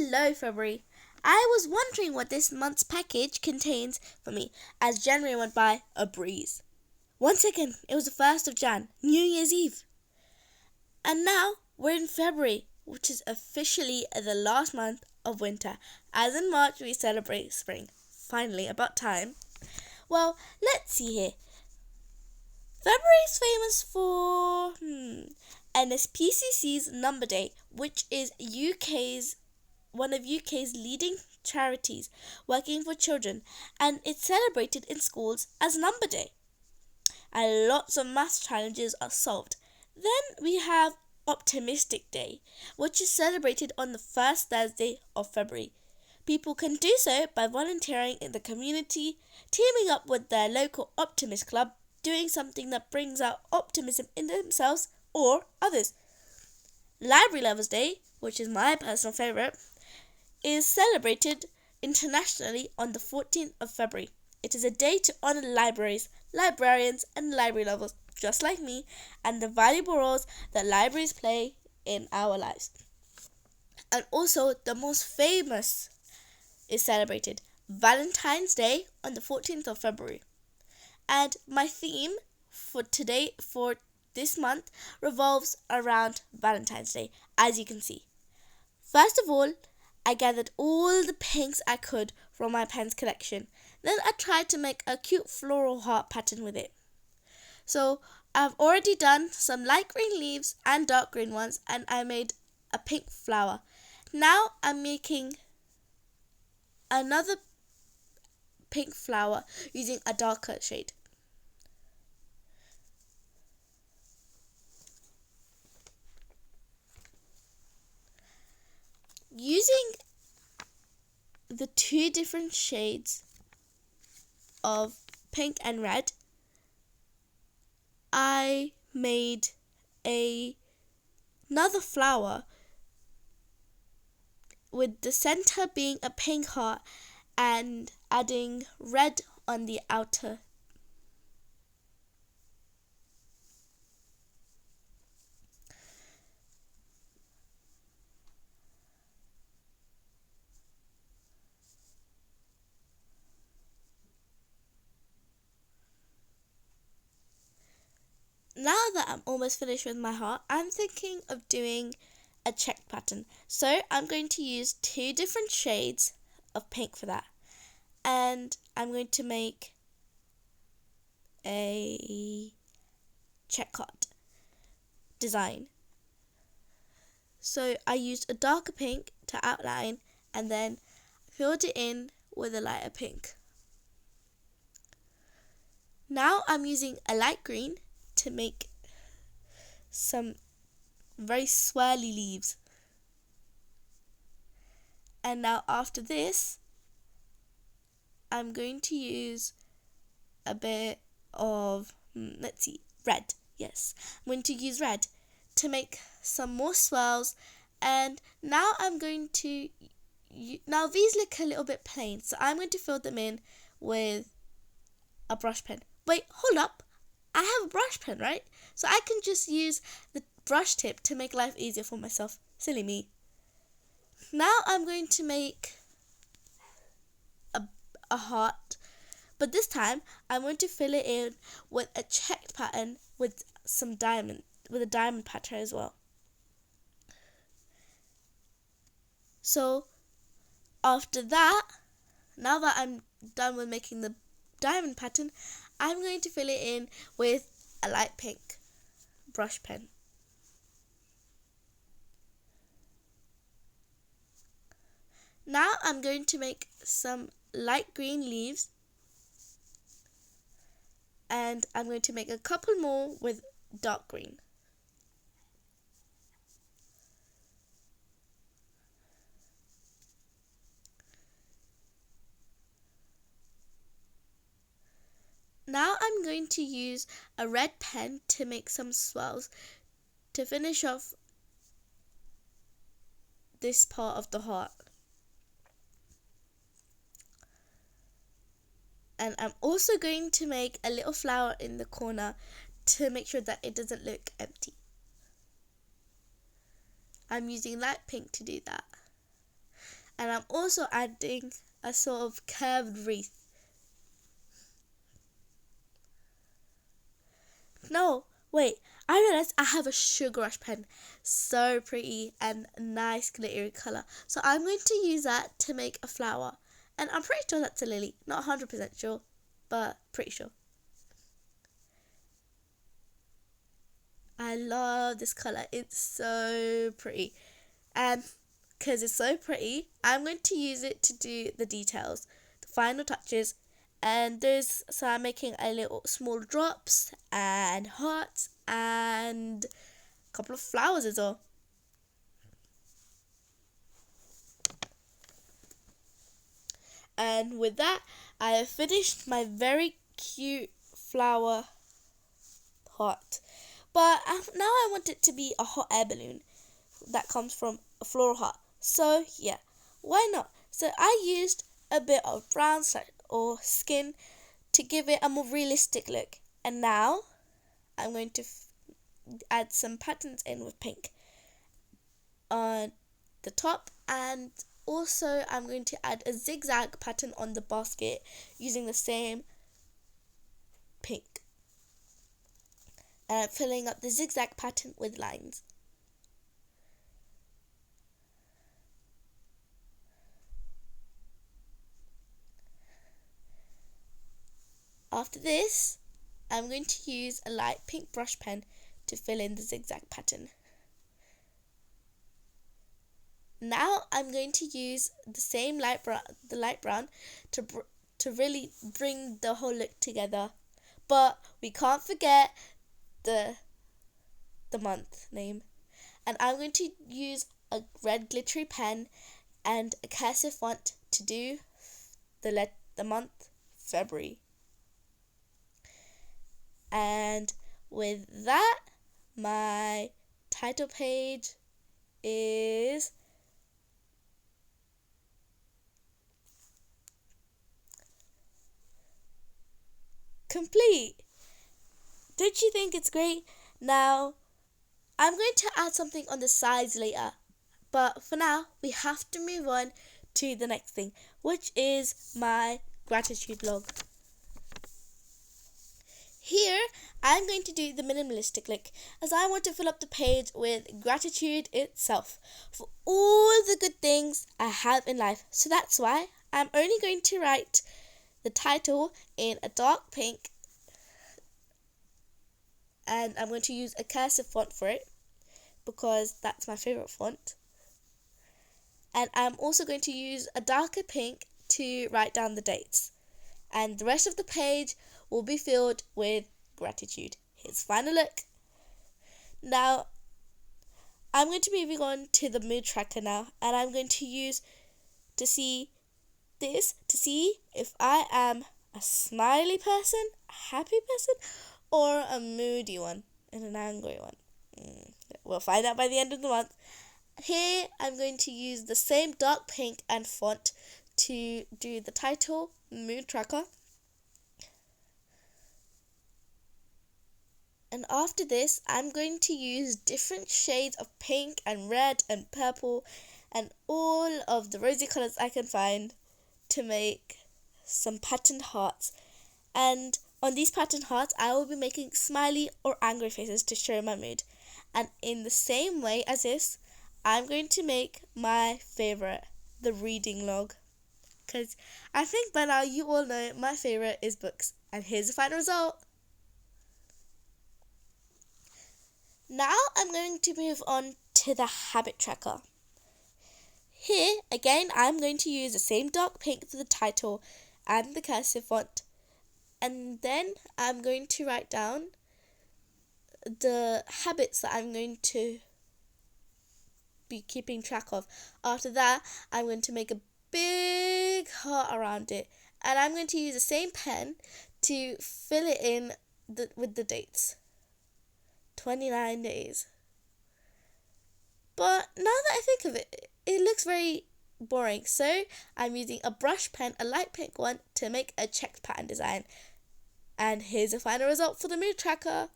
Hello, February. I was wondering what this month's package contains for me as January went by a breeze. Once again, it was the 1st of Jan, New Year's Eve. And now we're in February, which is officially the last month of winter. As in March, we celebrate spring. Finally, about time. Well, let's see here. February is famous for NSPCC's Number Day, which is one of UK's leading charities working for children, and it's celebrated in schools as Number Day. And lots of maths challenges are solved. Then we have Optimistic Day, which is celebrated on the first Thursday of February. People can do so by volunteering in the community, teaming up with their local Optimist Club, doing something that brings out optimism in themselves or others. Library Lovers Day, which is my personal favourite, is celebrated internationally on the 14th of February. It is a day to honour libraries, librarians and library lovers just like me, and the valuable roles that libraries play in our lives. And also the most famous is celebrated, Valentine's Day, on the 14th of February. And my theme for this month revolves around Valentine's Day, as you can see. First of all, I gathered all the pinks I could from my pens collection. Then I tried to make a cute floral heart pattern with it. So I've already done some light green leaves and dark green ones, and I made a pink flower. Now I'm making another pink flower using a darker shade. Using the two different shades of pink and red, I made another flower with the center being a pink heart and adding red on the outer. Now that I'm almost finished with my heart, I'm thinking of doing a check pattern. So I'm going to use two different shades of pink for that. And I'm going to make a check heart design. So I used a darker pink to outline and then filled it in with a lighter pink. Now I'm using a light green to make some very swirly leaves. And now after this, I'm going to use a bit of, red. Yes, I'm going to use red to make some more swirls. And now I'm going to, now these look a little bit plain, so I'm going to fill them in with a brush pen. Wait, hold up. I have a brush pen, right? So I can just use the brush tip to make life easier for myself. Silly me. Now I'm going to make a heart, but this time I'm going to fill it in with a checked pattern with a diamond pattern as well. So after that, now that I'm done with making the diamond pattern, I'm going to fill it in with a light pink brush pen. Now I'm going to make some light green leaves, and I'm going to make a couple more with dark green. Now I'm going to use a red pen to make some swirls to finish off this part of the heart. And I'm also going to make a little flower in the corner to make sure that it doesn't look empty. I'm using light pink to do that. And I'm also adding a sort of curved wreath. No, wait, I realized I have a sugar rush pen. So pretty and nice glittery colour. So I'm going to use that to make a flower. And I'm pretty sure that's a lily. Not 100% sure, but pretty sure. I love this colour. It's so pretty. And because it's so pretty, I'm going to use it to do the details, the final touches. And so I'm making a little small drops and hearts and a couple of flowers as well. And with that, I have finished my very cute flower heart. But now I want it to be a hot air balloon that comes from a floral heart. So yeah, why not? So I used a bit of brown or skin to give it a more realistic look. And now I'm going to add some patterns in with pink on the top, and also I'm going to add a zigzag pattern on the basket using the same pink. And I'm filling up the zigzag pattern with lines. After this, I'm going to use a light pink brush pen to fill in the zigzag pattern. Now I'm going to use the same light brown to really bring the whole look together. But we can't forget the month name. And I'm going to use a red glittery pen and a cursive font to do the month February. And with that, my title page is complete. Don't you think it's great? Now, I'm going to add something on the sides later, but for now, we have to move on to the next thing, which is my gratitude log. Here, I'm going to do the minimalistic look, as I want to fill up the page with gratitude itself for all the good things I have in life. So that's why I'm only going to write the title in a dark pink, and I'm going to use a cursive font for it because that's my favourite font. And I'm also going to use a darker pink to write down the dates. And the rest of the page will be filled with gratitude. Here's final look. Now, I'm going to be moving on to the mood tracker now, and I'm going to use to see if I am a smiley person, a happy person, or a moody one and an angry one. We'll find out by the end of the month. Here, I'm going to use the same dark pink and font to do the title, mood tracker. And after this, I'm going to use different shades of pink and red and purple and all of the rosy colours I can find to make some patterned hearts. And on these patterned hearts, I will be making smiley or angry faces to show my mood. And in the same way as this, I'm going to make my favourite, the reading log. Because I think by now you all know my favourite is books. And here's the final result. Now I'm going to move on to the habit tracker. Here, again, I'm going to use the same dark pink for the title and the cursive font. And then I'm going to write down the habits that I'm going to be keeping track of. After that, I'm going to make a big heart around it. And I'm going to use the same pen to fill it in with the dates. 29 days. But now that I think of it, it looks very boring. So I'm using a brush pen, a light pink one, to make a checked pattern design. And here's the final result for the mood tracker.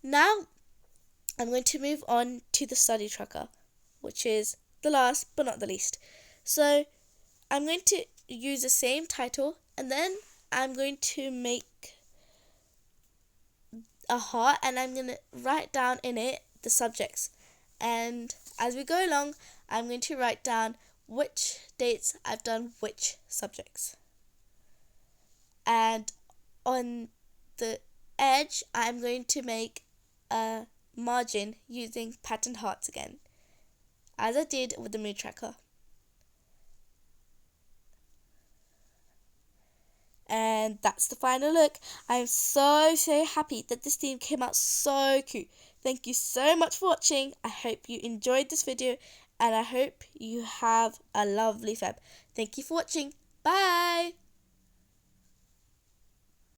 Now I'm going to move on to the study tracker. which is the last but not the least. So I'm going to use the same title, and then I'm going to make a heart, and I'm going to write down in it the subjects. And as we go along, I'm going to write down which dates I've done which subjects. And on the edge, I'm going to make a margin using patterned hearts again, as I did with the mood tracker. And that's the final look. I'm so happy that this theme came out so cute. Thank you so much for watching. I hope you enjoyed this video, and I hope you have a lovely Feb. Thank you for watching. Bye.